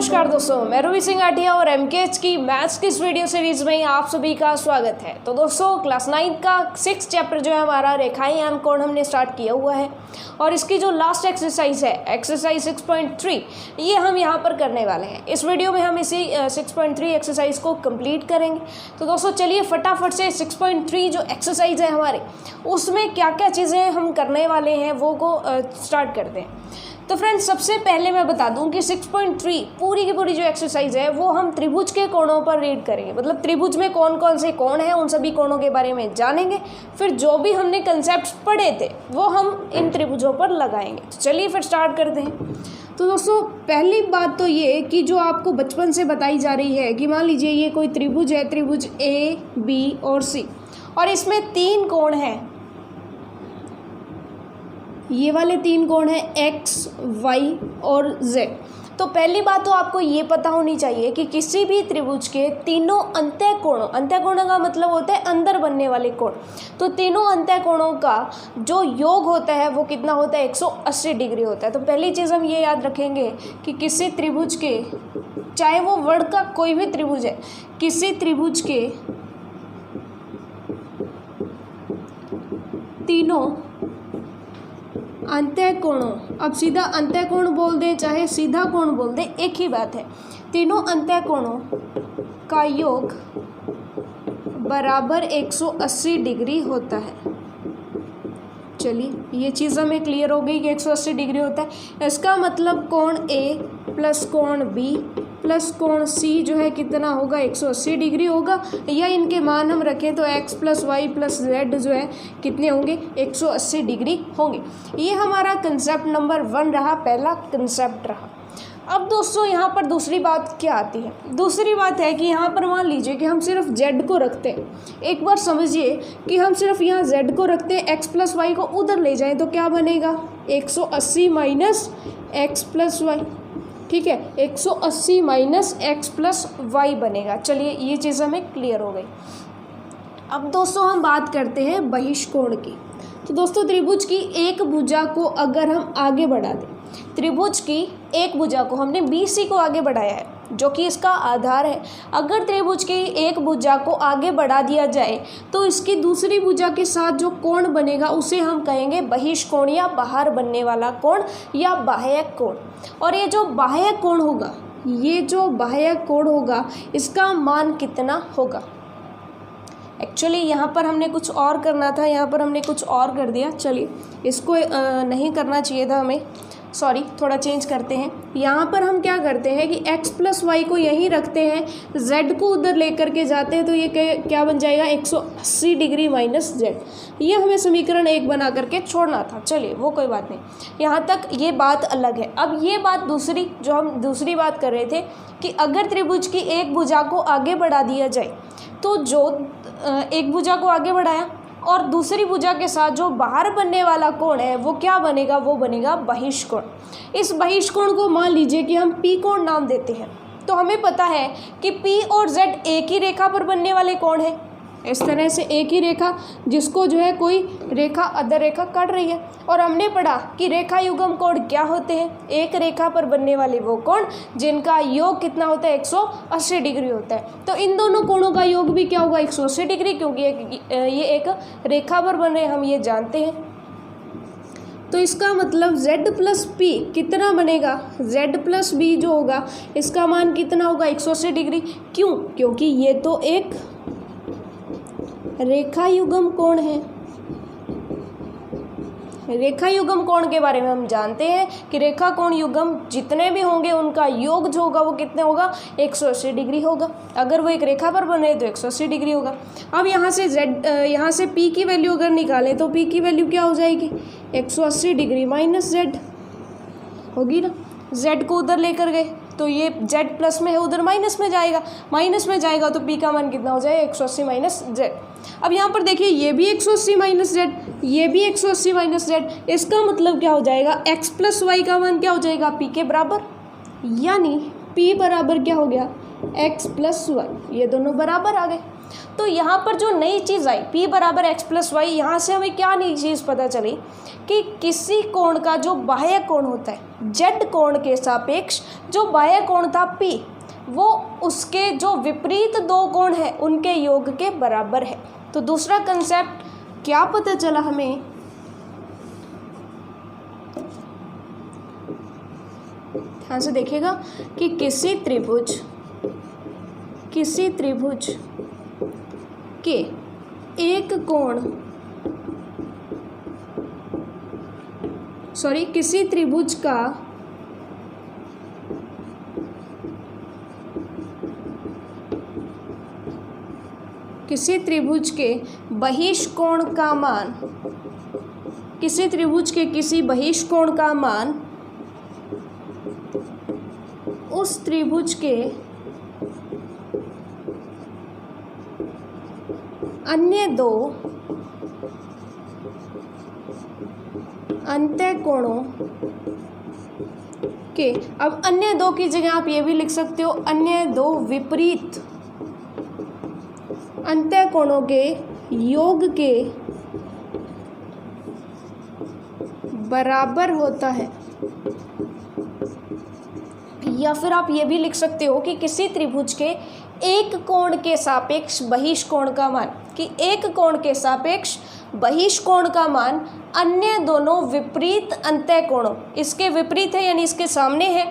नमस्कार दोस्तों, मैं रवि सिंह आटिया और एमकेएच की मैथ्स की इस वीडियो सीरीज में आप सभी का स्वागत है। तो दोस्तों क्लास 9 का 6 चैप्टर जो है हमारा रेखाएं याम कोण हमने स्टार्ट किया हुआ है और इसकी जो लास्ट एक्सरसाइज है एक्सरसाइज 6.3 ये हम यहाँ पर करने वाले हैं। इस वीडियो में हम इसी 6.3 एक्सरसाइज को कंप्लीट करेंगे। तो दोस्तों चलिए फटाफट से 6.3 जो एक्सरसाइज है हमारे उसमें क्या क्या चीज़ें हम करने वाले हैं वो को स्टार्ट करते हैं। तो फ्रेंड्स सबसे पहले मैं बता दूं कि 6.3 पूरी की पूरी जो एक्सरसाइज है वो हम त्रिभुज के कोणों पर रीड करेंगे। मतलब त्रिभुज में कौन कौन से कोण हैं उन सभी कोणों के बारे में जानेंगे, फिर जो भी हमने कंसेप्ट पढ़े थे वो हम इन त्रिभुजों पर लगाएंगे। तो चलिए फिर स्टार्ट करते हैं। तो दोस्तों पहली बात तो ये कि जो आपको बचपन से बताई जा रही है कि मान लीजिए ये कोई त्रिभुज है, त्रिभुज ए बी और सी, और इसमें 3 कोण हैं। ये वाले 3 कोण हैं एक्स, वाई और जेड। तो पहली बात तो आपको ये पता होनी चाहिए कि किसी भी त्रिभुज के तीनों अंतः कोणों का मतलब होता है अंदर बनने वाले कोण। तो तीनों अंतः कोणों का जो योग होता है वो कितना होता है, 180 डिग्री होता है। तो पहली चीज़ हम ये याद रखेंगे कि किसी त्रिभुज के, चाहे वो वर्ग का कोई भी त्रिभुज है, किसी त्रिभुज के तीनों अंतः कोणों, अब सीधा अंतः कोण बोल दे चाहे सीधा कोण बोल दे एक ही बात है, तीनों अंतः कोणों का योग बराबर 180 डिग्री होता है। चलिए ये चीज़ हमें क्लियर हो गई कि 180 डिग्री होता है। इसका मतलब कोण ए प्लस कोण बी प्लस कोण सी जो है कितना होगा, 180 डिग्री होगा। या इनके मान हम रखें तो x plus Y plus Z जो है कितने होंगे, 180 डिग्री होंगे। ये हमारा कंसेप्ट नंबर 1 रहा, पहला कंसेप्ट रहा। अब दोस्तों यहाँ पर दूसरी बात क्या आती है, दूसरी बात है कि यहाँ पर मान लीजिए कि हम सिर्फ z को रखते हैं। एक बार समझिए कि हम सिर्फ यहाँ z को रखते हैं, x प्लस वाई को उधर ले जाएं तो क्या बनेगा, 180 माइनस एक्स प्लस वाई। ठीक है, 180 माइनस एक्स प्लस वाई बनेगा। चलिए ये चीज़ हमें क्लियर हो गई। अब दोस्तों हम बात करते हैं बहिष्कोण की। तो दोस्तों त्रिभुज की एक भुजा को अगर हम आगे बढ़ा दें, त्रिभुज की एक भुजा को हमने BC को आगे बढ़ाया है जो कि इसका आधार है। अगर त्रिभुज की एक भुजा को आगे बढ़ा दिया जाए तो इसकी दूसरी भुजा के साथ जो कोण बनेगा उसे हम कहेंगे बहिष्कोण या बाहर बनने वाला कोण या बाह्यक कोण। और ये जो बाह्यक कोण होगा, ये जो बाह्यक कोण होगा इसका मान कितना होगा। एक्चुअली यहाँ पर हमने कुछ और करना था, यहाँ पर हमने कुछ और कर दिया। चलिए इसको नहीं करना चाहिए था हमें, सॉरी, थोड़ा चेंज करते हैं। यहाँ पर हम क्या करते हैं कि x प्लस वाई को यहीं रखते हैं, z को उधर लेकर के जाते हैं तो ये क्या बन जाएगा, 180 डिग्री माइनस जेड। ये हमें समीकरण 1 बना करके छोड़ना था। चलिए वो कोई बात नहीं, यहाँ तक ये बात अलग है। अब ये बात दूसरी, जो हम दूसरी बात कर रहे थे कि अगर त्रिभुज की एक भुजा को आगे बढ़ा दिया जाए तो जो एक भुजा को आगे बढ़ाया और दूसरी भुजा के साथ जो बाहर बनने वाला कोण है वो क्या बनेगा, वो बनेगा बहिष्कोण। इस बहिष्कोण को मान लीजिए कि हम P कोण नाम देते हैं। तो हमें पता है कि P और Z एक ही रेखा पर बनने वाले कोण हैं। इस तरह से एक ही रेखा जिसको जो है कोई रेखा अदर रेखा काट रही है। और हमने पढ़ा कि रेखा युग्म कोण क्या होते हैं, एक रेखा पर बनने वाले वो कोण जिनका योग कितना होता है, 180 डिग्री होता है। तो इन दोनों कोणों का योग भी क्या होगा, 180 डिग्री, क्योंकि ये एक रेखा पर बन रहे हैं, हम ये जानते हैं। तो इसका मतलब z प्लस p कितना बनेगा, z प्लस b जो होगा इसका मान कितना होगा, 180 डिग्री। क्यों, क्योंकि ये तो एक रेखा युग्म कोण है। रेखा युग्म कोण के बारे में हम जानते हैं कि रेखा कोण युग्म जितने भी होंगे उनका योग जो होगा वो कितने होगा, 180 डिग्री होगा। अगर वो एक रेखा पर बने तो 180 डिग्री होगा। अब यहाँ से P की वैल्यू अगर निकालें तो P की वैल्यू क्या हो जाएगी, 180 डिग्री माइनस जेड होगी ना। z को उधर लेकर गए तो ये z प्लस में है, उधर माइनस में जाएगा, माइनस में जाएगा तो P का मान कितना हो जाएगा, 180 माइनस जेड। अब यहाँ पर देखिए ये भी 180 माइनस जेड, ये भी 180 माइनस जेड। इसका मतलब क्या हो जाएगा, x प्लस वाई का मान क्या हो जाएगा, P के बराबर। यानी P बराबर क्या हो गया, x प्लस वाई, ये दोनों बराबर आ गए। तो यहाँ पर जो नई चीज़ आई p बराबर x प्लस वाई, यहाँ से हमें क्या नई चीज़ पता चली कि किसी कोण का जो बाह्य कोण होता है z कोण के सापेक्ष जो बाह्य कोण था p, वो उसके जो विपरीत दो कोण हैं उनके योग के बराबर है। तो दूसरा कंसेप्ट क्या पता चला हमें, ध्यान से देखिएगा कि किसी त्रिभुज के एक कोण, किसी त्रिभुज का किसी त्रिभुज के बहिष्कोण का मान, किसी त्रिभुज के किसी बहिष्कोण का मान उस त्रिभुज के अन्य दो अंतःकोणों के, अब अन्य दो की जगह आप ये भी लिख सकते हो अन्य दो विपरीत अंतःकोणों के योग के बराबर होता है। या फिर आप ये भी लिख सकते हो कि किसी त्रिभुज के एक कोण के सापेक्ष बहिष्कोण का मान, कि एक कोण के सापेक्ष बहिष्कोण का मान अन्य दोनों विपरीत अंतःकोणों, इसके विपरीत है यानी इसके सामने है,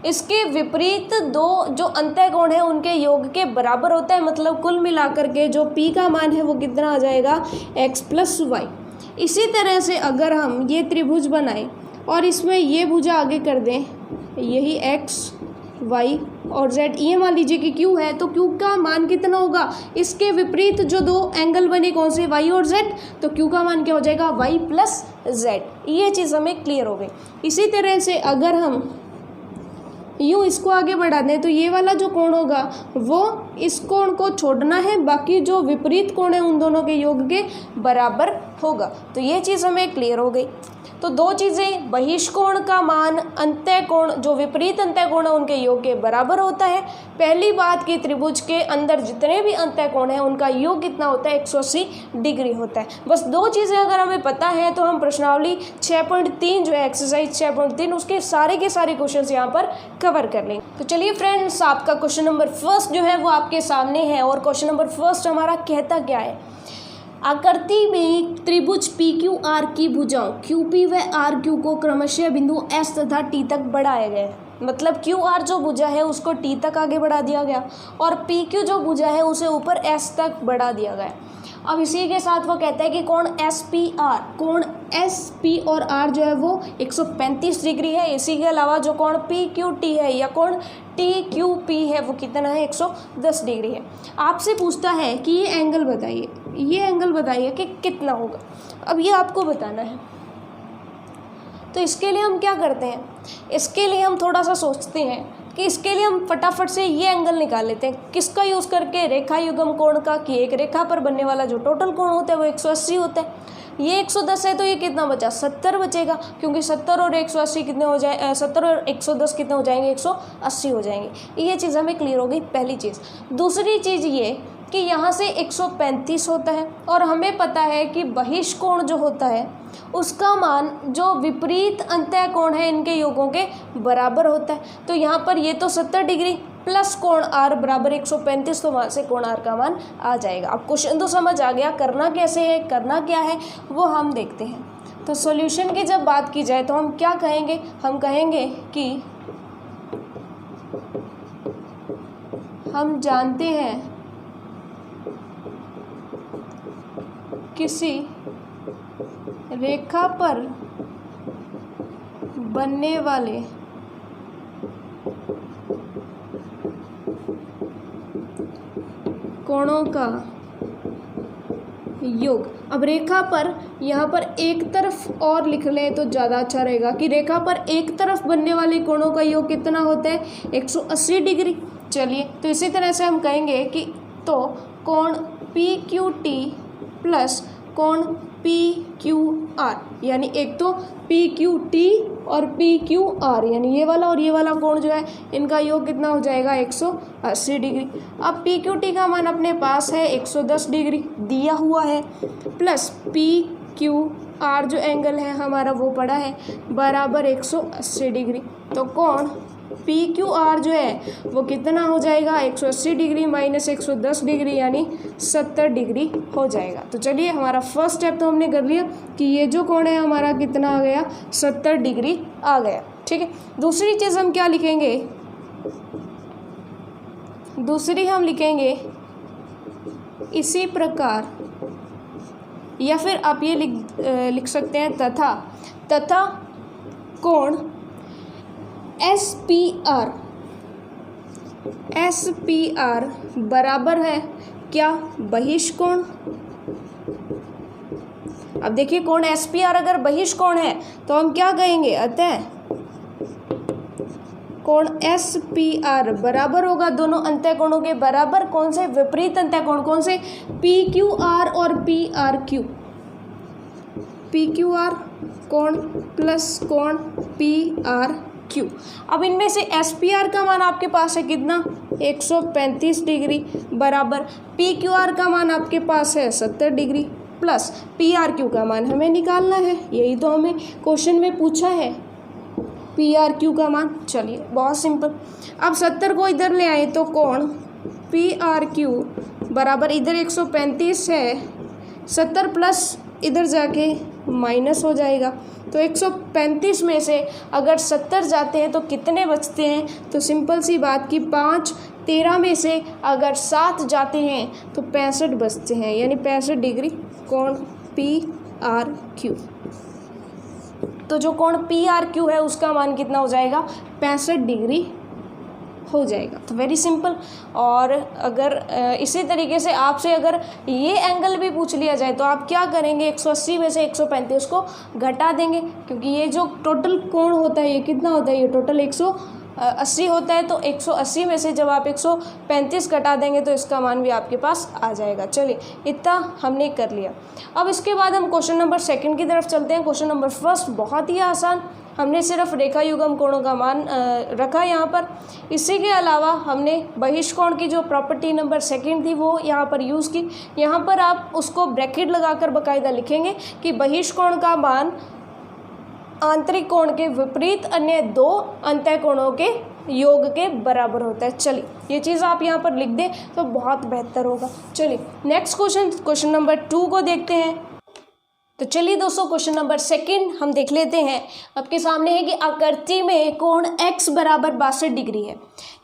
इसके विपरीत दो जो अंतःकोण है उनके योग के बराबर होता है। मतलब कुल मिलाकर के जो p का मान है वो कितना आ जाएगा x प्लस वाई। इसी तरह से अगर हम ये त्रिभुज बनाएं और इसमें ये भुजा आगे कर दें, यही x y और z, ये मान लीजिए कि q है, तो q का मान कितना होगा, इसके विपरीत जो दो एंगल बने कौन से y और z, तो q का मान क्या हो जाएगा y प्लस z। ये चीज़ हमें क्लियर हो गई। इसी तरह से अगर हम यूँ इसको आगे बढ़ा दें तो ये वाला जो कोण होगा वो इस कोण को छोड़ना है, बाकी जो विपरीत कोण है उन दोनों के योग के बराबर होगा। तो ये चीज़ हमें क्लियर हो गई। तो दो चीज़ें, बहिष्कोण का मान अंतःकोण जो विपरीत अंतःकोण है उनके योग के बराबर होता है। पहली बात कि त्रिभुज के अंदर जितने भी अंतःकोण हैं उनका योग कितना होता है, 180 डिग्री होता है। बस दो चीज़ें अगर हमें पता है तो हम प्रश्नावली 6.3 जो है एक्सरसाइज 6.3 उसके सारे के सारे क्वेश्चंस यहाँ पर कवर कर लेंगे। तो चलिए फ्रेंड्स, आपका क्वेश्चन नंबर फर्स्ट जो है वो आपके सामने है और क्वेश्चन नंबर फर्स्ट हमारा कहता क्या है, आकृति में त्रिभुज पी क्यू आर की भुजाओं क्यू पी व आर क्यू को क्रमशः बिंदु एस तथा टी तक बढ़ाया गया है। मतलब क्यू आर जो भुजा है उसको टी तक आगे बढ़ा दिया गया और पी क्यू जो भुजा है उसे ऊपर एस तक बढ़ा दिया गया। अब इसी के साथ वो कहता है कि कोण एस पी और आर जो है वो 135 डिग्री है। इसी के अलावा जो कोण पी क्यू टी है या कोण टी क्यू पी है वो कितना है, 110 डिग्री है। आपसे पूछता है कि ये एंगल बताइए कि कितना होगा। अब ये आपको बताना है। तो इसके लिए हम क्या करते हैं, इसके लिए हम थोड़ा सा सोचते हैं कि इसके लिए हम फटाफट से ये एंगल निकाल लेते हैं। किसका यूज़ करके, रेखा युग्म कोण का, कि एक रेखा पर बनने वाला जो टोटल कोण होता है वो 180 होता है। ये 110 है तो ये कितना बचा, 70 बचेगा, क्योंकि 70 और 180 कितने हो जाए, 70 और 110 कितने हो जाएंगे, 180 हो जाएंगे। ये चीज़ हमें क्लियर हो गई, पहली चीज़। दूसरी चीज़ ये कि यहाँ से 135 होता है और हमें पता है कि बहिष्कोण जो होता है उसका मान जो विपरीत अंतःकोण है इनके योगों के बराबर होता है। तो यहाँ पर ये तो 70 डिग्री प्लस कोण आर बराबर 135, तो वहाँ से कोण आर का मान आ जाएगा। अब क्वेश्चन तो समझ आ गया, करना कैसे है, करना क्या है वो हम देखते हैं। तो सॉल्यूशन की जब बात की जाए तो हम क्या कहेंगे, हम कहेंगे कि हम जानते हैं किसी रेखा पर बनने वाले कोणों का योग। अब रेखा पर यहाँ पर एक तरफ और लिख लें तो ज़्यादा अच्छा रहेगा कि रेखा पर एक तरफ बनने वाले कोणों का योग कितना होता है, 180 डिग्री। चलिए, तो इसी तरह से हम कहेंगे कि तो कोण पी क्यू टी प्लस कोण पी क्यू आर, यानी एक तो पी क्यू टी और पी क्यू आर, यानी ये वाला और ये वाला कोण जो है इनका योग कितना हो जाएगा 180 डिग्री। अब पी क्यू टी का मान अपने पास है 110 डिग्री दिया हुआ है, प्लस पी क्यू आर जो एंगल है हमारा वो पड़ा है बराबर 180 डिग्री। तो कोण पी क्यू आर जो है वो कितना हो जाएगा 180 डिग्री माइनस 110 डिग्री यानी 70 डिग्री हो जाएगा। तो चलिए हमारा फर्स्ट स्टेप तो हमने कर लिया कि ये जो कोण है हमारा कितना आ गया 70 डिग्री आ गया। ठीक है, दूसरी चीज़ हम क्या लिखेंगे, दूसरी हम लिखेंगे इसी प्रकार, या फिर आप ये लिख सकते हैं तथा कोण एस पी आर बराबर है क्या बहिष्कोण। अब देखिए कोण एस पी आर अगर बहिष्कोण है तो हम क्या कहेंगे, अतः कोण एस पी आर बराबर होगा दोनों अंतःकोणों के बराबर कौन से, विपरीत अंतःकोण कौन से, पी क्यू आर और P R Q. P Q R कोण प्लस कोण पी आर क्यू। अब इनमें से एस पी आर का मान आपके पास है कितना 135 डिग्री बराबर पी क्यू आर का मान आपके पास है 70 degree plus P R Q का मान हमें निकालना है, यही तो हमें क्वेश्चन में पूछा है पी आर क्यू का मान। चलिए बहुत सिंपल, अब 70 को इधर ले आए तो कोण पी आर क्यू बराबर इधर 135 है, 70 प्लस इधर जाके माइनस हो जाएगा। तो 135 में से अगर 70 जाते हैं तो कितने बचते हैं, तो सिंपल सी बात कि 5, 13 में से अगर 7 जाते हैं तो 65 बचते हैं, यानी 65 डिग्री कोण पी आर क्यू। तो जो कोण पी आर क्यू है उसका मान कितना हो जाएगा 65 डिग्री हो जाएगा। तो वेरी सिंपल। और अगर इसी तरीके से आपसे अगर ये एंगल भी पूछ लिया जाए तो आप क्या करेंगे, 180 में से 135 को घटा देंगे, क्योंकि ये जो टोटल कोण होता है ये कितना होता है, ये टोटल 180 होता है। तो 180 में से जब आप 135 घटा देंगे तो इसका मान भी आपके पास आ जाएगा। चलिए इतना हमने कर लिया। अब इसके बाद हम क्वेश्चन नंबर 2 की तरफ चलते हैं। क्वेश्चन नंबर 1 बहुत ही आसान, हमने सिर्फ रेखा युग्म कोणों का मान रखा यहाँ पर। इसी के अलावा हमने बहिष्कोण की जो प्रॉपर्टी नंबर 2 थी वो यहाँ पर यूज़ की। यहाँ पर आप उसको ब्रैकेट लगाकर बाकायदा लिखेंगे कि बहिष्कोण का मान आंतरिक कोण के विपरीत अन्य 2 अंतःकोणों के योग के बराबर होता है। चलिए ये चीज़ आप यहाँ पर लिख दें तो बहुत बेहतर होगा। चलिए नेक्स्ट क्वेश्चन नंबर 2 को देखते हैं। तो चलिए दोस्तों क्वेश्चन नंबर 2 हम देख लेते हैं। आपके सामने है कि आकृति में कोण x बराबर 62 डिग्री है।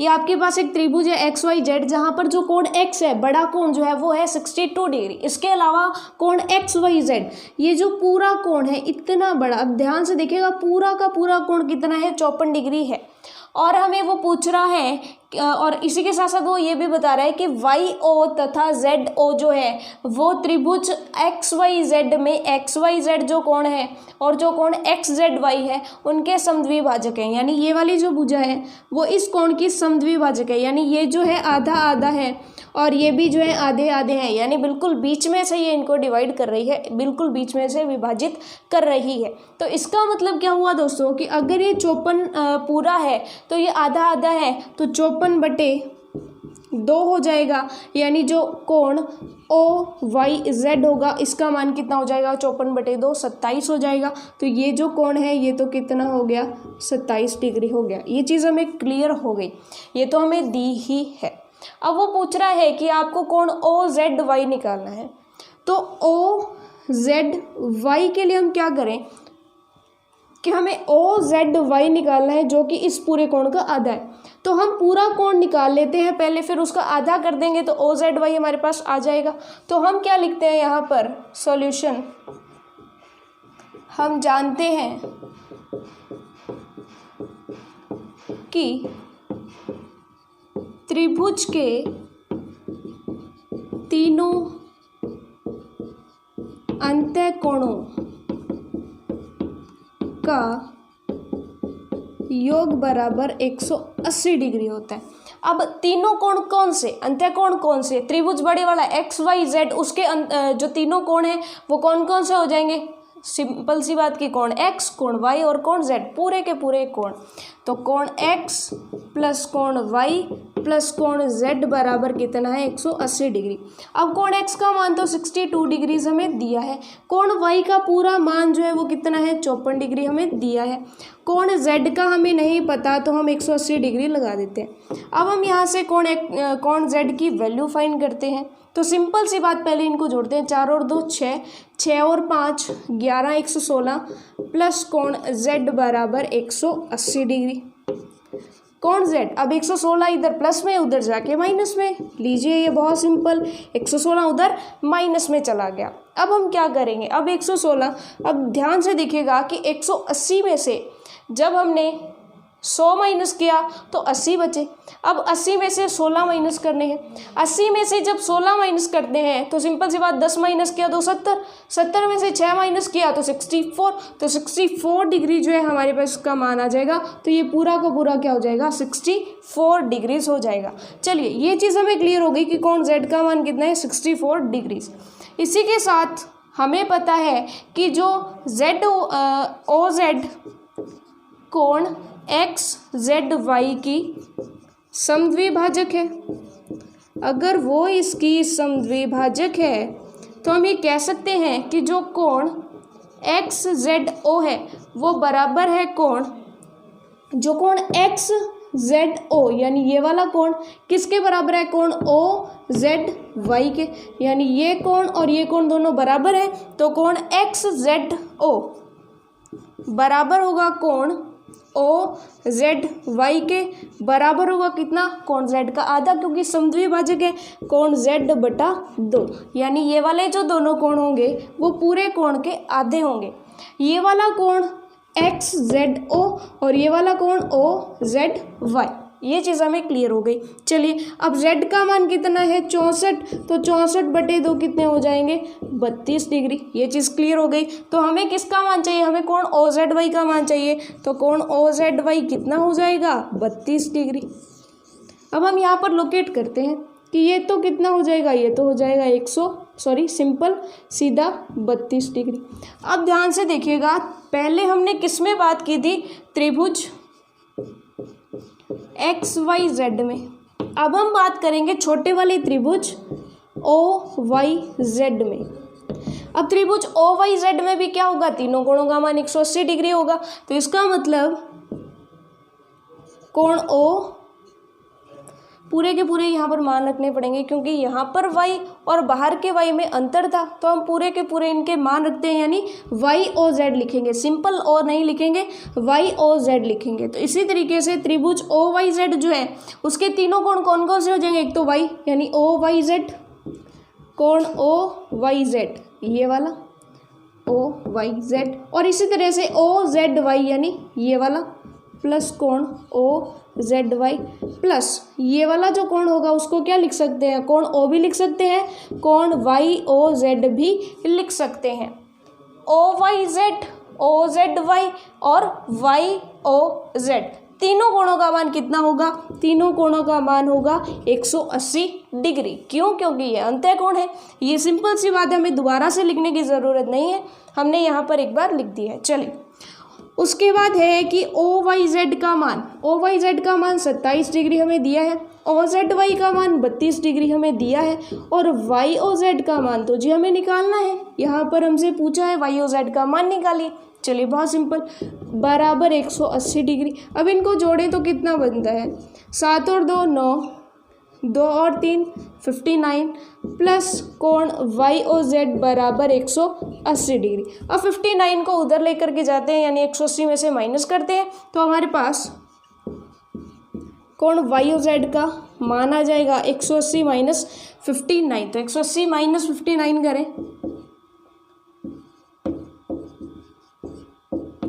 ये आपके पास एक त्रिभुज है XYZ, जहाँ पर जो कोण x है, बड़ा कोण जो है वो है 62 डिग्री। इसके अलावा कोण XYZ, ये जो पूरा कोण है इतना बड़ा, अब ध्यान से देखिएगा पूरा का पूरा कोण कितना है 54 डिग्री है। और हमें वो पूछ रहा है और इसी के साथ साथ वो ये भी बता रहा है कि YO तथा ZO जो है वो त्रिभुज XYZ में XYZ जो कोण है और जो कोण XZY है उनके समद्विभाजक हैं। यानी ये वाली जो भुजा है वो इस कोण की समद्विभाजक है, यानी ये जो है आधा आधा है और ये भी जो है आधे आधे हैं, यानी बिल्कुल बीच में से ये इनको डिवाइड कर रही है, बिल्कुल बीच में से विभाजित कर रही है। तो इसका मतलब क्या हुआ दोस्तोल कि अगर ये 54 पूरा है तो ये आधा आधा है, तो 54/2 हो जाएगा। यानी जो कोण OYZ होगा इसका मान कितना हो जाएगा 54/2 27 हो जाएगा। तो ये जो कोण है ये तो कितना हो गया 27 डिग्री हो गया। ये चीज़ हमें क्लियर हो गई, ये तो हमें दी ही है। अब वो पूछ रहा है कि आपको कोण OZY निकालना है। तो OZY के लिए हम क्या करें कि हमें OZY निकालना है जो कि इस पूरे कोण का आधा है। तो हम पूरा कोण निकाल लेते हैं पहले, फिर उसका आधा कर देंगे तो OZY हमारे पास आ जाएगा। तो हम क्या लिखते हैं यहाँ पर सॉल्यूशन, हम जानते हैं कि त्रिभुज के तीनों अंतःकोणों का योग बराबर 180 डिग्री होता है। अब तीनों कोण कौन से, अंत्य कोण कौन से, त्रिभुज बड़े वाला एक्स वाई जेड, उसके जो तीनों कोण हैं वो कौन कौन से हो जाएंगे, सिंपल सी बात की कोण एक्स, कोण वाई और कोण जेड, पूरे के पूरे कोण। तो कोण एक्स प्लस कोण वाई प्लस कोण जेड बराबर कितना है 180 डिग्री। अब कोण एक्स का मान तो 62 डिग्रीज हमें दिया है, कोण वाई का पूरा मान जो है वो कितना है 54 डिग्री हमें दिया है, कोण जेड का हमें नहीं पता तो हम 180 डिग्री लगा देते हैं। अब हम यहाँ से कोण जेड की वैल्यू फाइंड करते हैं। तो सिंपल सी बात, पहले इनको जोड़ते हैं, 4 और 2 6, 6 और 5 11 116 प्लस कोण जेड बराबर 180 डिग्री। कोण जेड अब 116 इधर प्लस में उधर जाके माइनस में, लीजिए ये बहुत सिंपल, 116 उधर माइनस में चला गया। अब हम क्या करेंगे, अब 116, अब ध्यान से देखिएगा कि 180 में से जब हमने 100 माइनस किया तो 80 बचे। अब 80 में से 16 माइनस करने हैं, 80 में से जब 16 माइनस करते हैं तो सिंपल सी बात 10 माइनस किया तो 70, 70 में से 6 माइनस किया तो 64, तो 64 डिग्री जो है हमारे पास इसका मान आ जाएगा। तो ये पूरा का पूरा क्या हो जाएगा 64 डिग्रीज हो जाएगा। चलिए ये चीज़ हमें क्लियर हो गई कि कोण जेड का मान कितना है 64 डिग्रीज। इसी के साथ हमें पता है कि जो जेड ओ जेड कोण एक्स जेड वाई की समद्विभाजक है, अगर वो इसकी समद्विभाजक है तो हम ये कह सकते हैं कि जो कोण एक्स जेड ओ है वो बराबर है कोण, जो कोण एक्स जेड ओ यानी ये वाला कोण किसके बराबर है, कोण ओ जेड वाई के, यानी ये कोण और ये कोण दोनों बराबर है। तो कोण एक्स जेड ओ बराबर होगा कोण ओ जेड वाई के, बराबर होगा कितना, कोण जेड का आधा, क्योंकि समद्विभाजक है कोण जेड बटा 2, यानी ये वाले जो दोनों कोण होंगे वो पूरे कोण के आधे होंगे। ये वाला कोण एक्स जेड ओ और ये वाला कोण ओ जेड वाई, ये चीज़ हमें क्लियर हो गई। चलिए अब z का मान कितना है 64, तो 64/2 कितने हो जाएंगे 32 डिग्री, ये चीज़ क्लियर हो गई। तो हमें किसका मान चाहिए, हमें कोण ओ जेड वाई का मान चाहिए, तो कोण ओ जेड वाई कितना हो जाएगा 32 डिग्री। अब हम यहाँ पर लोकेट करते हैं कि ये तो कितना हो जाएगा, ये तो हो जाएगा सिंपल सीधा 32 डिग्री। अब ध्यान से देखिएगा, पहले हमने किस में बात की थी, त्रिभुज एक्स वाई जेड में। अब हम बात करेंगे छोटे वाले त्रिभुज ओ वाई जेड में। अब त्रिभुज ओ वाई जेड में भी क्या होगा, तीनों कोणों का मान 180 डिग्री होगा। तो इसका मतलब कोण ओ, पूरे के पूरे यहाँ पर मान रखने पड़ेंगे क्योंकि यहाँ पर y और बाहर के y में अंतर था, तो हम पूरे के पूरे इनके मान रखते हैं, यानी y ओ z लिखेंगे, सिंपल ओ नहीं लिखेंगे, y ओ z लिखेंगे। तो इसी तरीके से त्रिभुज ओ वाई जेड जो है उसके तीनों कोण कौन कौन से हो जाएंगे, एक तो y यानी ओ वाई जेड, कोण ओ वाई जेड ये वाला ओ वाई जेड, और इसी तरह से ओ जेड वाई यानी ये वाला, प्लस कोण ओ जेड वाई, प्लस ये वाला जो कोण होगा उसको क्या लिख सकते हैं, कोण ओ भी लिख सकते हैं, कोण वाई ओ जेड भी लिख सकते हैं। O Y Z, O Z Y और वाई ओ जेड, तीनों कोणों का मान कितना होगा, तीनों कोणों का मान होगा 180 डिग्री। क्यों, क्योंकि ये अंतः कोण है। ये सिंपल सी बात है, हमें दोबारा से लिखने की ज़रूरत नहीं है, हमने यहाँ पर एक बार लिख दिया है। चलिए उसके बाद है कि ओ वाई जेड का मान, ओ वाई जेड का मान 27 डिग्री हमें दिया है, ओ जेड वाई का मान 32 डिग्री हमें दिया है, और वाई ओ जेड का मान तो जी हमें निकालना है। यहाँ पर हमसे पूछा है वाई ओ जेड का मान निकालिए। चलिए बहुत सिंपल, बराबर 180 डिग्री। अब इनको जोड़ें तो कितना बनता है, 7 और 2 9, 2 और 3 59, प्लस कोण वाई ओ जेड बराबर 180 डिग्री। अब 59 को उधर लेकर के जाते हैं, यानी 180 में से माइनस करते हैं, तो हमारे पास कोण वाई ओ जेड का मान आ जाएगा 180 माइनस 59। तो 180 माइनस 59 करें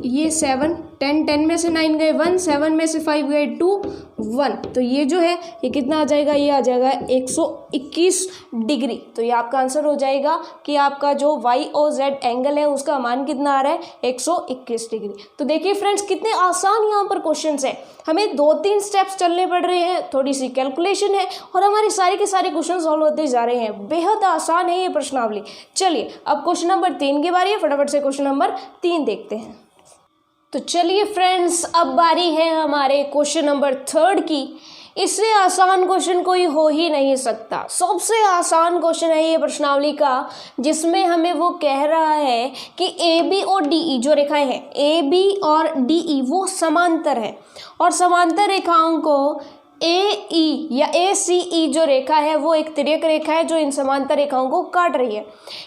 ये 7, 10, 10 में से 9 गए 1, 7 में से 5 गए 2, 1, तो ये जो है ये कितना आ जाएगा, ये आ जाएगा 121 डिग्री। तो ये आपका आंसर हो जाएगा कि आपका जो YOZ एंगल है उसका मान कितना आ रहा है, 121 डिग्री। तो देखिए फ्रेंड्स कितने आसान यहाँ पर क्वेश्चंस है, हमें 2-3 स्टेप्स चलने पड़ रहे हैं, थोड़ी सी कैलकुलेशन है और हमारे सारे के सारे क्वेश्चन सॉल्व होते जा रहे हैं। बेहद आसान है ये प्रश्नावली। चलिए अब क्वेश्चन नंबर 3 की बारी है, फटाफट से क्वेश्चन नंबर 3 देखते हैं। तो चलिए फ्रेंड्स अब बारी है हमारे क्वेश्चन नंबर 3 की। इससे आसान क्वेश्चन कोई हो ही नहीं सकता, सबसे आसान क्वेश्चन है ये प्रश्नावली का, जिसमें हमें वो कह रहा है कि AB और DE जो रेखाएं हैं, AB और DE वो समांतर है और समांतर रेखाओं को AE या ACE जो रेखा है वो एक तिर्यक रेखा है जो इन समांतर रेखाओं को काट रही है।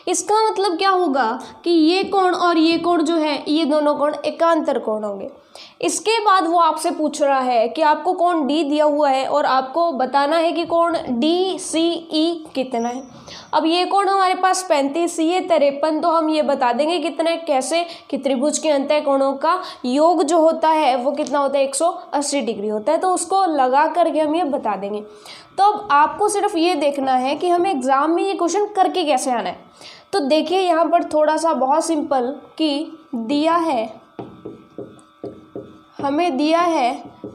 इसका मतलब क्या होगा कि ये कोण और ये कोण जो है ये दोनों कोण एकांतर कोण होंगे। इसके बाद वो आपसे पूछ रहा है कि आपको कोण D दिया हुआ है और आपको बताना है कि कोण DCE कितना है। अब ये कोण हमारे पास 35, ये 53, तो हम ये बता देंगे कितना, कैसे कि त्रिभुज के अंतः कोणों का योग जो होता है वो कितना होता है, 180 डिग्री होता है, तो उसको लगा करके हम ये बता देंगे। तो अब आपको सिर्फ ये देखना है कि हमें एग्जाम में ये क्वेश्चन करके कैसे आना है। तो देखिए यहाँ पर थोड़ा सा बहुत सिंपल कि दिया है, हमें दिया है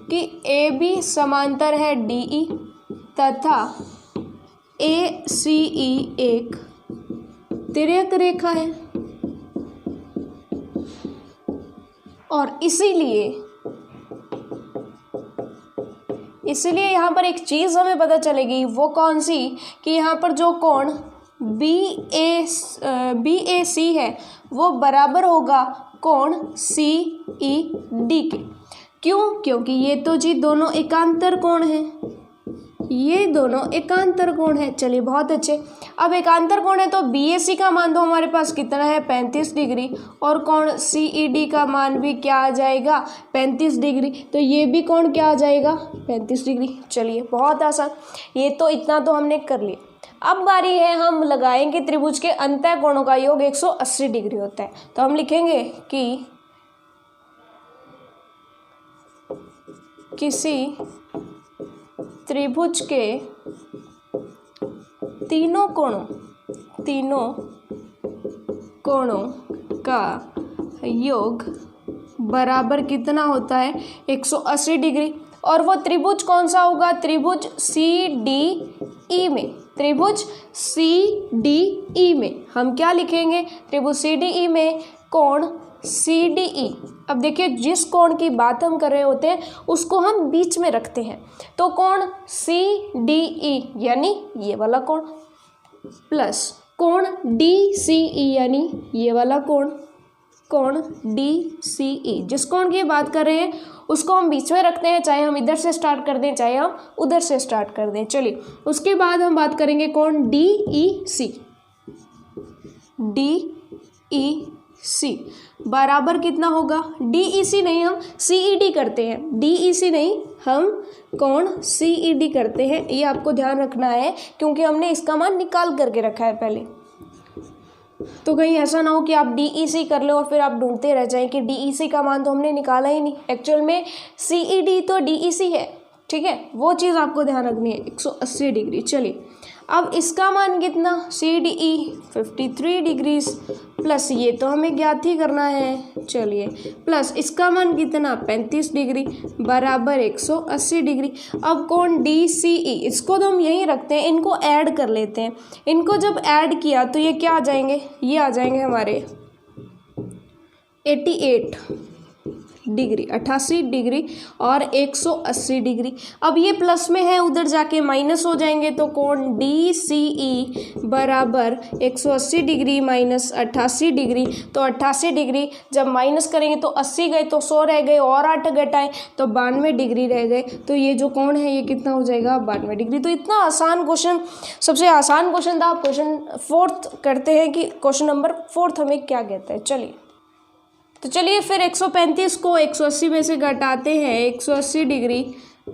कि AB समांतर है DE तथा ACE एक तिर्यक रेखा है और इसीलिए यहाँ पर एक चीज़ हमें पता चलेगी, वो कौन सी, कि यहाँ पर जो कोण BAC है वो बराबर होगा कोण CED के। क्यों? क्योंकि ये तो जी दोनों एकांतर कोण हैं, ये दोनों एकांतर कोण है। चलिए बहुत अच्छे। अब एकांतर कोण है तो BAC का मान तो हमारे पास कितना है, 35 डिग्री, और कोण CED का मान भी क्या आ जाएगा, 35 डिग्री। तो ये भी कोण क्या आ जाएगा, 35 डिग्री। चलिए बहुत आसान, ये तो इतना तो हमने कर लिया। अब बारी है हम लगाएंगे त्रिभुज के अंतः कोणों का योग 180 डिग्री होता है। तो हम लिखेंगे कि किसी त्रिभुज के तीनों कोणों का योग बराबर कितना होता है, 180 डिग्री। और वो त्रिभुज कौन सा होगा, त्रिभुज CDE में, त्रिभुज CDE में हम क्या लिखेंगे, त्रिभुज CDE में कोण CDE। अब देखिए जिस कोण की बात हम कर रहे होते हैं उसको हम बीच में रखते हैं, तो कोण CDE यानी ये वाला कोण प्लस कोण DCE यानी ये वाला कोण DCE। जिस कोण की बात कर रहे हैं उसको हम बीच में रखते हैं, चाहे हम इधर से स्टार्ट कर दें चाहे हम उधर से स्टार्ट कर दें। चलिए उसके बाद हम बात करेंगे कोण DEC बराबर कितना होगा, DEC नहीं हम CED करते हैं, DEC नहीं हम कोण CED करते हैं। ये आपको ध्यान रखना है क्योंकि हमने इसका मान निकाल करके रखा है पहले, तो कहीं ऐसा ना हो कि आप DEC कर लो और फिर आप ढूंढते रह जाएं कि DEC का मान तो हमने निकाला ही नहीं। एक्चुअल में CED तो DEC है, ठीक है, वो चीज़ आपको ध्यान रखनी है, 180 डिग्री। चलिए अब इसका मान कितना, CDE 53 डिग्रीज प्लस ये तो हमें ज्ञात ही करना है, चलिए प्लस इसका मान कितना, 35 डिग्री बराबर 180 डिग्री। अब कोण DCE इसको तो हम यहीं रखते हैं, इनको ऐड कर लेते हैं। इनको जब ऐड किया तो ये क्या आ जाएंगे, ये आ जाएंगे हमारे 88 डिग्री, 88 डिग्री और 180 डिग्री। अब ये प्लस में है, उधर जाके माइनस हो जाएंगे, तो कोण DCE बराबर 180 डिग्री माइनस 88 डिग्री। तो 88 डिग्री जब माइनस करेंगे तो 80 गए तो 100 रह गए और 8 घटाएं तो 92 डिग्री रह गए। तो ये जो कोण है ये कितना हो जाएगा, 92 डिग्री। तो इतना आसान क्वेश्चन, सबसे आसान क्वेश्चन था। क्वेश्चन 4 करते हैं कि क्वेश्चन नंबर 4 हमें क्या कहता है। चलिए तो चलिए फिर 135 को 180 में से घटाते हैं, 180 डिग्री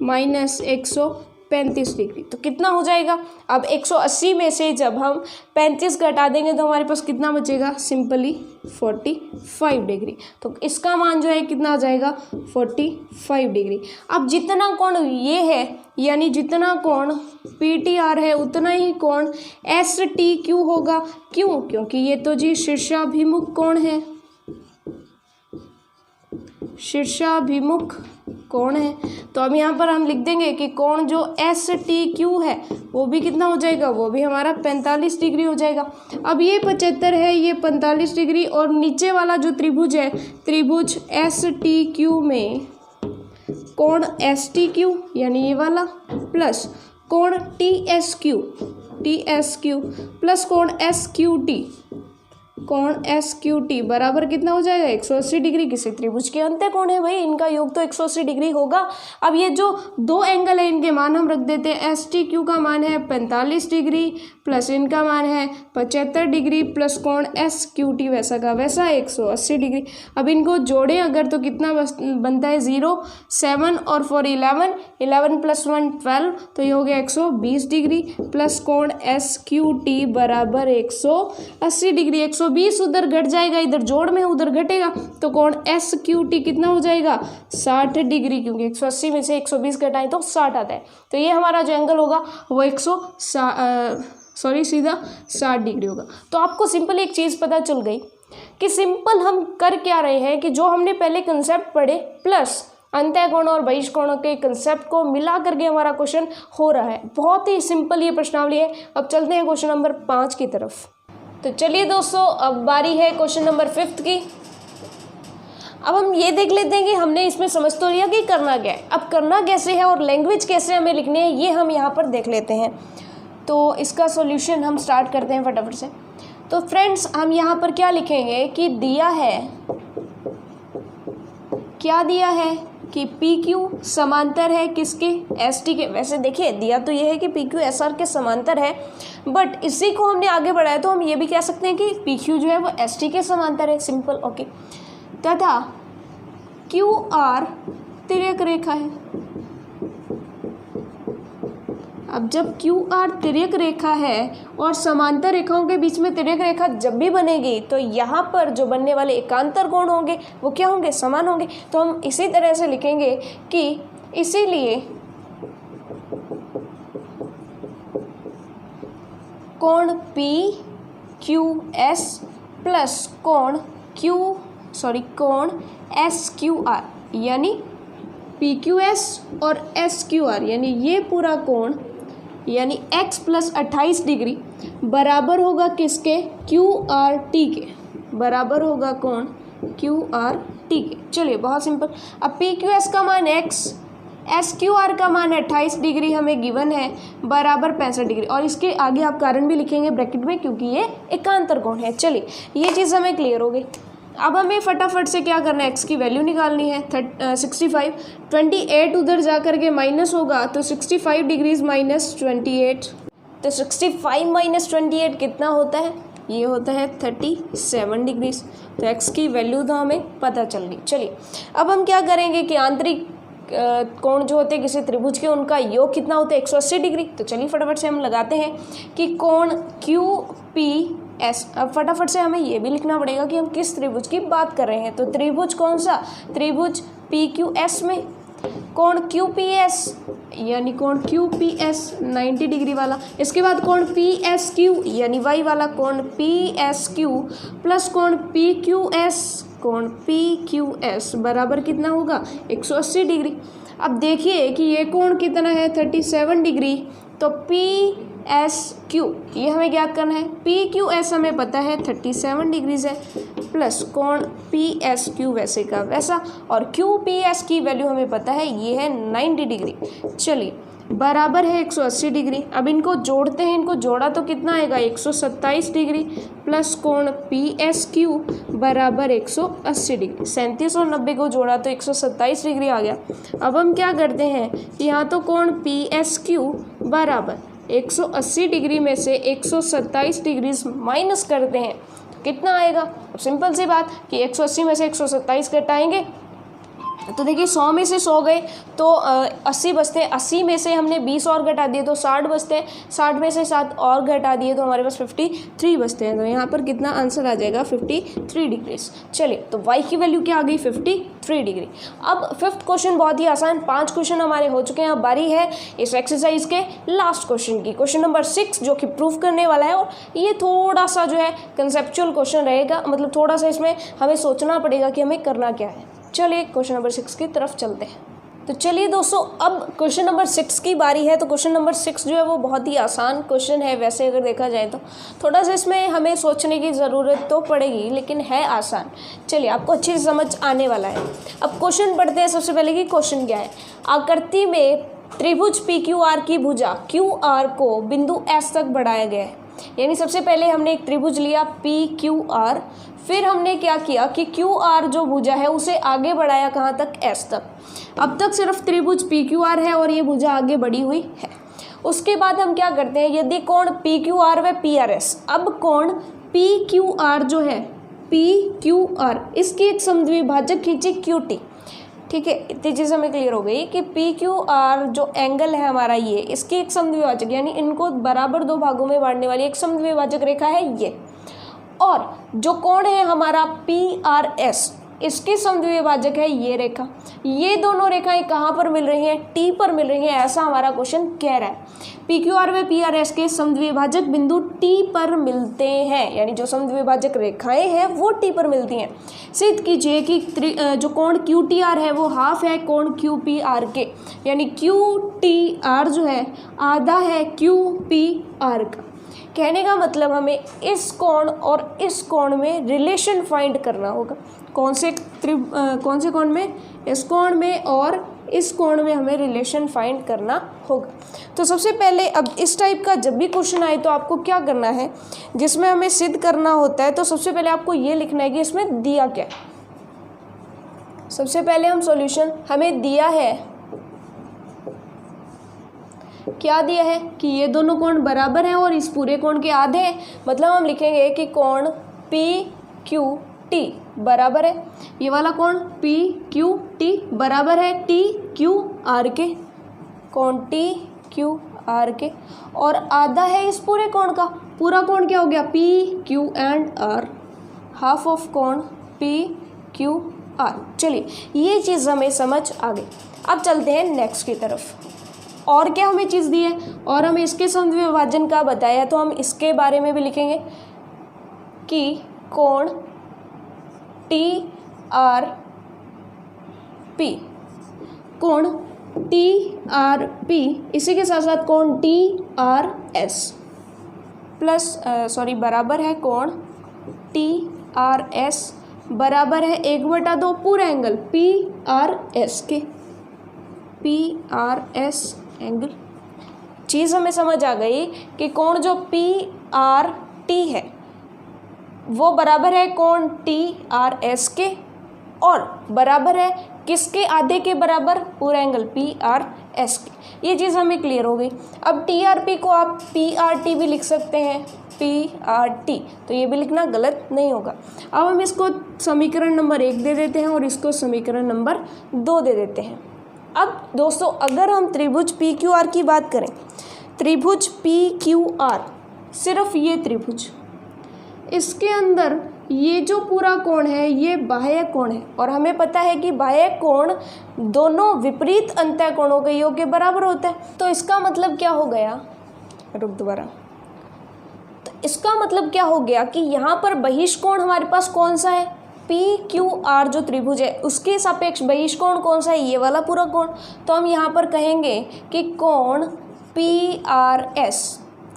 माइनस 180 35 डिग्री। तो कितना हो जाएगा, अब 180 में से जब हम 35 घटा देंगे तो हमारे पास कितना बचेगा, सिंपली 45 डिग्री। तो इसका मान जो है कितना आ जाएगा, 45 डिग्री। अब जितना कोण ये है, यानी जितना कोण PTR है उतना ही कोण STQ होगा। क्यों, क्योंकि ये तो जी शीर्षाभिमुख कोण है, शीर्षाभिमुख कोण है। तो अब यहाँ पर हम लिख देंगे कि कोण जो STQ है वो भी कितना हो जाएगा, वो भी हमारा 45 डिग्री हो जाएगा। अब ये 75 है, ये 45 डिग्री, और नीचे वाला जो त्रिभुज है, त्रिभुज STQ में कोण STQ यानी ये वाला प्लस कोण TSQ प्लस कोण SQT, कोण SQT बराबर कितना हो जाएगा, 180 डिग्री। किसी त्रिभुज के अंत्य कोण है भाई, इनका योग तो 180 डिग्री होगा। अब ये जो दो एंगल है इनके मान हम रख देते हैं। STQ का मान है 45 डिग्री प्लस इनका मान है 75 डिग्री प्लस कोण SQT वैसा का वैसा 180 डिग्री। अब इनको जोड़ें अगर तो कितना बनता है, 0, 7 और 4 11 प्लस 1 12, तो ये हो गया 120 डिग्री प्लस कोण SQT बराबर 180 डिग्री। 120 उधर घट जाएगा, इधर जोड़ में उधर घटेगा, तो कोण SQT कितना हो जाएगा, 60 डिग्री, क्योंकि 180 में से 120 घटाएं तो 60 आता है। तो ये हमारा जो एंगल होगा वो सीधा 60 डिग्री होगा। तो आपको सिंपल एक चीज़ पता चल गई कि सिंपल हम कर क्या रहे हैं कि जो हमने पहले कंसेप्ट पढ़े प्लस अंतः कोण और बहिष्ठ कोणों के कंसेप्ट को मिला करके हमारा क्वेश्चन हो रहा है। बहुत ही सिंपल ये प्रश्नावली है। अब चलते हैं क्वेश्चन नंबर 5 की तरफ। तो चलिए दोस्तों, अब बारी है क्वेश्चन नंबर 5 की। अब हम ये देख लेते हैं कि हमने इसमें समझ तो लिया कि करना क्या है, अब करना कैसे है और लैंग्वेज कैसे हमें लिखनी है ये हम यहाँ पर देख लेते हैं। तो इसका सॉल्यूशन हम स्टार्ट करते हैं फटाफट से। तो फ्रेंड्स, हम यहाँ पर क्या लिखेंगे कि दिया है, क्या दिया है कि PQ समांतर है किसके, ST के। वैसे देखिए दिया तो ये है कि PQ SR के समांतर है, बट इसी को हमने आगे बढ़ाया तो हम ये भी कह सकते हैं कि PQ जो है वो ST के समांतर है, सिंपल, ओके। तथा QR तिर्यक रेखा है। अब जब QR तिर्यक रेखा है और समांतर रेखाओं के बीच में तिर्यक रेखा जब भी बनेगी तो यहाँ पर जो बनने वाले एकांतर कोण होंगे वो क्या होंगे, समान होंगे। तो हम इसी तरह से लिखेंगे कि इसीलिए कोण PQS प्लस कोण SQR, यानी PQS और SQR यानी ये पूरा कोण यानी x प्लस 28 डिग्री बराबर होगा किसके, QRT के, बराबर होगा कोण QRT के। चलिए बहुत सिंपल। अब PQS का मान x, SQR का मान 28 डिग्री हमें गिवन है, बराबर 65 डिग्री, और इसके आगे आप कारण भी लिखेंगे ब्रैकेट में क्योंकि ये एकांतर कोण है। चलिए ये चीज़ हमें क्लियर हो गई। अब हमें फटाफट से क्या करना है, x की वैल्यू निकालनी है। 65, 28 उधर जा कर के माइनस होगा तो 65 डिग्रीज माइनस 28, तो 65 माइनस 28 कितना होता है, ये होता है 37 डिग्रीज। तो x की वैल्यू तो हमें पता चल गई। चलिए अब हम क्या करेंगे कि आंतरिक कोण जो होते हैं किसी त्रिभुज के उनका योग कितना होता है, 180 डिग्री। तो चलिए फटाफट से हम लगाते हैं कि कोण QPS। अब फटाफट से हमें ये भी लिखना पड़ेगा कि हम किस त्रिभुज की बात कर रहे हैं। तो त्रिभुज कौन सा, त्रिभुज PQS में कोण QPS यानी कोण QPS 90 डिग्री वाला, इसके बाद कोण PSQ यानी y वाला कोण PSQ प्लस कोण PQS बराबर कितना होगा, 180 डिग्री। अब देखिए कि ये कोण कितना है, 37 डिग्री। तो PSQ ये हमें ज्ञात करना है, PQS हमें पता है 37 डिग्रीज है, प्लस कोण PSQ वैसे का वैसा, और QPS की वैल्यू हमें पता है ये है 90 डिग्री। चलिए बराबर है 180 डिग्री। अब इनको जोड़ते हैं, इनको जोड़ा तो कितना आएगा, 127 डिग्री प्लस कोण PSQ बराबर 180 डिग्री। 37 और 90 को जोड़ा तो 127 डिग्री आ गया। अब हम क्या करते हैं कि यहाँ तो कोण PSQ बराबर 180 डिग्री में से 127 डिग्री माइनस करते हैं तो कितना आएगा। अब सिंपल सी बात कि 180 में से 127 घटाएंगे तो देखिए 100 में से 100 गए तो 80 बचते हैं, 80 में से हमने 20 और घटा दिए तो 60 बचते हैं, 60 में से 7 और घटा दिए तो हमारे पास 53 बचते हैं। तो यहाँ पर कितना आंसर आ जाएगा 53 डिग्रीज। चलिए तो y की वैल्यू क्या आ गई 53 डिग्री। अब फिफ्थ क्वेश्चन बहुत ही आसान, 5 क्वेश्चन हमारे हो चुके हैं। अब बारी है इस एक्सरसाइज के लास्ट क्वेश्चन की, क्वेश्चन नंबर 6 जो कि प्रूव करने वाला है। और ये थोड़ा सा जो है कंसेप्चुअल क्वेश्चन रहेगा, मतलब थोड़ा सा इसमें हमें सोचना पड़ेगा कि हमें करना क्या है। चलिए क्वेश्चन नंबर 6 की तरफ चलते हैं। तो चलिए दोस्तों अब क्वेश्चन नंबर 6 की बारी है। तो क्वेश्चन नंबर 6 जो है वो बहुत ही आसान क्वेश्चन है, वैसे अगर देखा जाए तो थोड़ा सा इसमें हमें सोचने की ज़रूरत तो पड़ेगी, लेकिन है आसान। चलिए आपको अच्छे से समझ आने वाला है। अब क्वेश्चन पढ़ते हैं सबसे पहले कि क्वेश्चन क्या है। आकृति में त्रिभुज PQR की भुजा QR को बिंदु S तक बढ़ाया गया है। यानी सबसे पहले हमने एक त्रिभुज लिया PQR, फिर हमने क्या किया कि QR जो भुजा है उसे आगे बढ़ाया कहाँ तक, S तक। अब तक सिर्फ त्रिभुज PQR है और ये भुजा आगे बढ़ी हुई है। उसके बाद हम क्या करते हैं, यदि कोण PQR व PRS, अब कोण PQR जो है PQR इसकी एक समद्विभाजक खींची QT। ठीक है, इतनी चीज़ हमें क्लियर हो गई कि PQR जो एंगल है हमारा ये, इसकी एक समद्विभाजक यानी इनको बराबर 2 भागों में बांटने वाली एक समद्विभाजक रेखा है ये। और जो कोण है हमारा PRS, इसकी समद्विभाजक है ये रेखा। ये दोनों रेखाएं कहाँ पर मिल रही हैं, T पर मिल रही हैं, ऐसा हमारा क्वेश्चन कह रहा है। PQR व PRS के समद्विभाजक बिंदु T पर मिलते हैं, यानी जो समद्विभाजक रेखाएं हैं वो T पर मिलती हैं। सिद्ध कीजिए कि जो कोण QTR है वो हाफ है कोण QPR के, यानी QTR जो है आधा है QPR का। कहने का मतलब हमें इस कोण और इस कोण में रिलेशन फाइंड करना होगा। कौन से कोण में, इस कोण में और इस कोण में हमें रिलेशन फाइंड करना होगा। तो सबसे पहले अब इस टाइप का जब भी क्वेश्चन आए तो आपको क्या करना है, जिसमें हमें सिद्ध करना होता है, तो सबसे पहले आपको ये लिखना है कि इसमें दिया क्या है। सबसे पहले हम सॉल्यूशन, हमें दिया है, क्या दिया है कि ये दोनों कोण बराबर हैं और इस पूरे कोण के आधे हैं। मतलब हम लिखेंगे कि कोण PQT बराबर है, ये वाला कोण PQT बराबर है TQR के, कोण TQR के, और आधा है इस पूरे कोण का। पूरा कोण क्या हो गया PQ and R, half of कोण PQR। चलिए ये चीज़ हमें समझ आ गई। अब चलते हैं नेक्स्ट की तरफ। और क्या हमें चीज़ दी है, और हमें इसके समद्विभाजन का बताया, तो हम इसके बारे में भी लिखेंगे कि कोण TRP, कोण TRP, इसी के साथ साथ कोण TRS प्लस बराबर है कोण TRS बराबर है 1/2 पूरा एंगल PRS के, PRS एंगल। चीज़ हमें समझ आ गई कि कोण जो PRT है वो बराबर है कोण TRS के, और बराबर है किसके, आधे के बराबर, पूरा एंगल PRS के। ये चीज़ हमें क्लियर हो गई। अब TRP को आप PRT भी लिख सकते हैं, PRT, तो ये भी लिखना गलत नहीं होगा। अब हम इसको समीकरण नंबर 1 दे देते हैं और इसको समीकरण नंबर 2 दे देते हैं। अब दोस्तों अगर हम त्रिभुज PQR की बात करें, त्रिभुज PQR, सिर्फ ये त्रिभुज, इसके अंदर ये जो पूरा कोण है ये बाह्य कोण है, और हमें पता है कि बाह्य कोण दोनों विपरीत अंतःकोणों के योग के बराबर होता है। तो इसका मतलब क्या हो गया, तो इसका मतलब क्या हो गया कि यहाँ पर बहिष्कोण हमारे पास कौन सा है, PQR जो त्रिभुज है उसके सापेक्ष बहिष्कोण कौन सा है, ये वाला पूरा कोण। तो हम यहाँ पर कहेंगे कि कोण PRS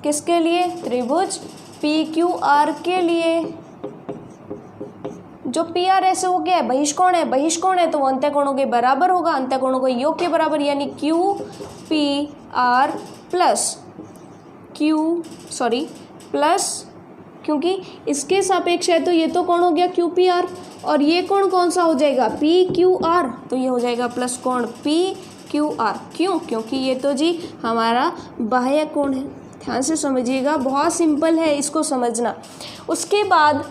किसके लिए, त्रिभुज PQR के लिए। जो PRS है वो क्या है, बहिष्कोण है, बहिष्कोण है तो वो अंतःकोणों के बराबर होगा, अंतःकोणों के योग के बराबर, यानी QPR प्लस क्योंकि इसके सापेक्ष है तो ये तो कोण हो गया QPR, और ये कोण कौन सा हो जाएगा PQR, तो ये हो जाएगा प्लस कोण PQR। क्यों, क्योंकि ये तो जी हमारा बाह्य कोण है। ध्यान से समझिएगा, बहुत सिंपल है इसको समझना। उसके बाद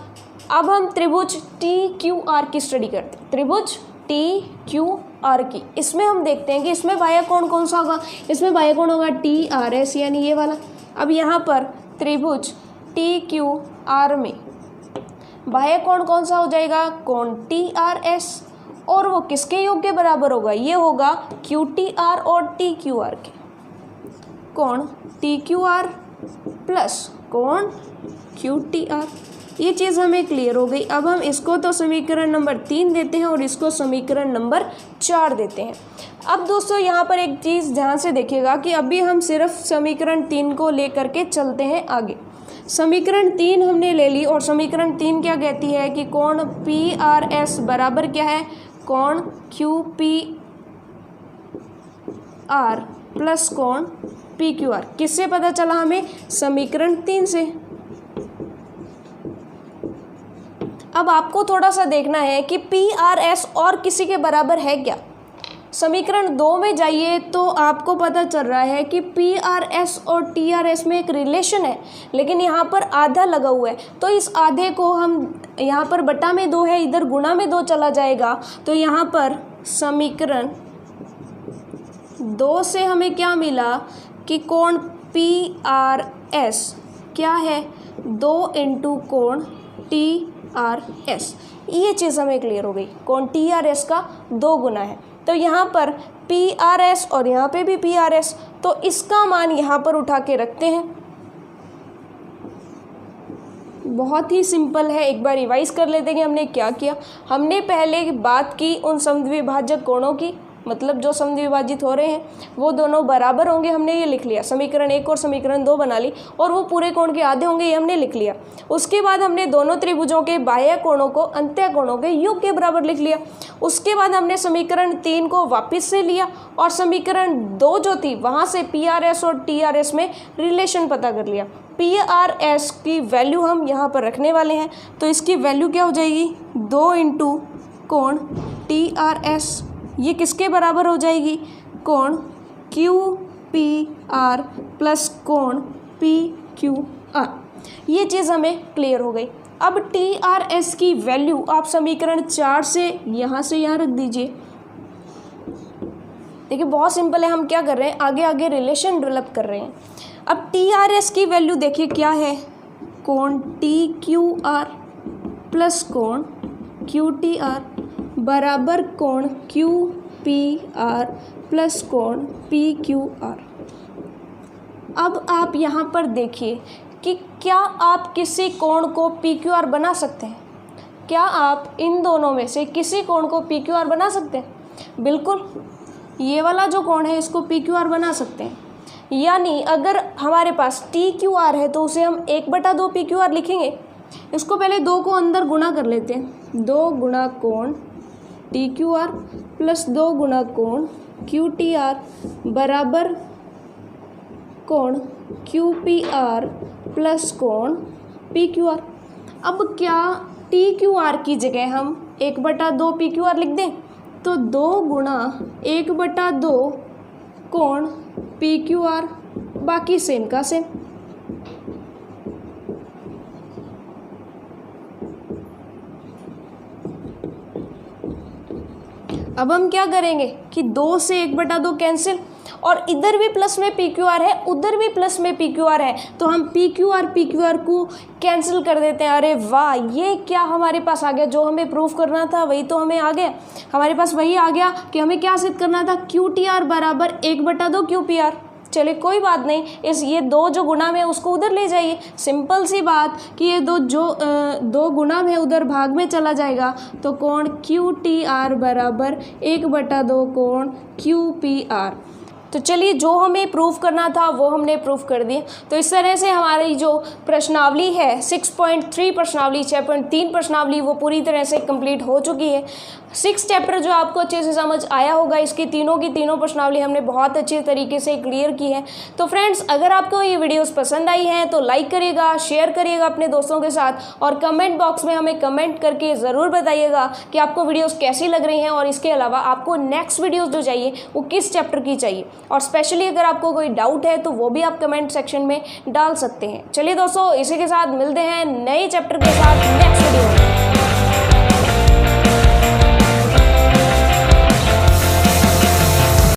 अब हम त्रिभुज TQR की स्टडी करते हैं। त्रिभुज TQR आर की। इसमें हम देखते हैं कि इसमें बाह्य कोण कौन सा होगा, इसमें बाह्य कोण होगा TRS यानी ये वाला। अब यहाँ पर त्रिभुज TQR में बाह्य कोण कौन सा हो जाएगा, कोण TRS, और वो किसके योग के बराबर होगा, ये होगा QTR और TQR के। कोण TQR प्लस कोण QTR, ये चीज़ हमें क्लियर हो गई। अब हम इसको तो समीकरण नंबर 3 देते हैं और इसको समीकरण नंबर 4 देते हैं। अब दोस्तों यहाँ पर एक चीज़ ध्यान से देखिएगा कि अभी हम सिर्फ समीकरण 3 को लेकर के चलते हैं आगे। समीकरण 3 हमने ले ली और समीकरण 3 क्या कहती है कि कोण PRS बराबर क्या है, कोण QPR प्लस कोण PQR। किससे पता चला हमें, समीकरण 3 से। अब आपको थोड़ा सा देखना है कि PRS और किसी के बराबर है क्या। समीकरण 2 में जाइए तो आपको पता चल रहा है कि PRS और TRS में एक रिलेशन है, लेकिन यहाँ पर आधा लगा हुआ है। तो इस आधे को हम यहाँ पर बटा में 2 है, इधर गुणा में 2 चला जाएगा। तो यहाँ पर समीकरण 2 से हमें क्या मिला कि कोण PRS क्या है, 2 इंटू कोण TRS। ये चीज़ हमें क्लियर हो गई, कोण TRS का 2 गुना है। तो यहाँ पर PRS और यहाँ पे भी PRS, तो इसका मान यहाँ पर उठा के रखते हैं। बहुत ही सिंपल है, एक बार रिवाइज कर लेते हैं कि हमने क्या किया। हमने पहले बात की उन समद्विभाजक कोणों की, मतलब जो समद्विभाजित हो रहे हैं वो दोनों बराबर होंगे, हमने ये लिख लिया। समीकरण 1 और समीकरण 2 बना ली, और वो पूरे कोण के आधे होंगे, ये हमने लिख लिया। उसके बाद हमने दोनों त्रिभुजों के बाह्य कोणों को अंत्य कोणों के योग के बराबर लिख लिया। उसके बाद हमने समीकरण 3 को वापस से लिया और समीकरण 2 जो थी वहाँ से PRS और TRS में रिलेशन पता कर लिया। PRS की वैल्यू हम यहाँ पर रखने वाले हैं, तो इसकी वैल्यू क्या हो जाएगी, 2 इंटू कोण TRS, ये किसके बराबर हो जाएगी, कोण QPR प्लस कोण PQR। ये चीज़ हमें क्लियर हो गई। अब TRS की वैल्यू आप समीकरण 4 से यहाँ रख दीजिए। देखिए बहुत सिंपल है, हम क्या कर रहे हैं, आगे आगे रिलेशन डेवलप कर रहे हैं। अब TRS की वैल्यू देखिए क्या है, कोण TQR प्लस कोण QTR बराबर कोण QPR प्लस कोण PQR। अब आप यहाँ पर देखिए कि क्या आप किसी कोण को PQR बना सकते हैं, क्या आप इन दोनों में से किसी कोण को PQR बना सकते हैं, बिल्कुल। ये वाला जो कोण है इसको PQR बना सकते हैं, यानी अगर हमारे पास TQR है तो उसे हम 1/2 PQR लिखेंगे। इसको पहले 2 को अंदर गुणा कर लेते हैं, 2 गुणा कोण TQR प्लस 2 गुणा कोण QTR बराबर कोण QPR प्लस कोण PQR। अब क्या TQR की जगह हम 1/2 PQR लिख दें, तो 2 गुणा 1/2 कोण PQR, बाकी सेम का सेम। अब हम क्या करेंगे कि 2 से 1/2 कैंसिल, और इधर भी प्लस में PQR है, उधर भी प्लस में PQR है, तो हम PQR को कैंसिल कर देते हैं। अरे वाह, ये क्या हमारे पास आ गया, जो हमें प्रूफ करना था वही तो हमें आ गया। हमारे पास वही आ गया कि हमें क्या सिद्ध करना था, QTR बराबर 1/2 QPR। चलिए कोई बात नहीं, ये 2 जो गुणा में है उसको उधर ले जाइए। सिंपल सी बात कि ये 2 गुणा में उधर भाग में चला जाएगा, तो कोण QTR बराबर 1/2 कोण QPR। तो चलिए जो हमें प्रूफ करना था वो हमने प्रूफ कर दिया। तो इस तरह से हमारी जो प्रश्नावली है 6.3 प्रश्नावली, 6.3 प्रश्नावली वो पूरी तरह से कंप्लीट हो चुकी है। 6 चैप्टर जो आपको अच्छे से समझ आया होगा, इसकी तीनों की तीनों प्रश्नावली हमने बहुत अच्छे तरीके से क्लियर की है। तो फ्रेंड्स, अगर आपको ये वीडियोस पसंद आई हैं तो लाइक करिएगा, शेयर करिएगा अपने दोस्तों के साथ, और कमेंट बॉक्स में हमें कमेंट करके ज़रूर बताइएगा कि आपको वीडियोस कैसी लग रही हैं, और इसके अलावा आपको नेक्स्ट वीडियोस जो चाहिए वो किस चैप्टर की चाहिए। और स्पेशली अगर आपको कोई डाउट है तो वो भी आप कमेंट सेक्शन में डाल सकते हैं। चलिए दोस्तों, इसी के साथ मिलते हैं नए चैप्टर के साथ नेक्स्ट वीडियो में।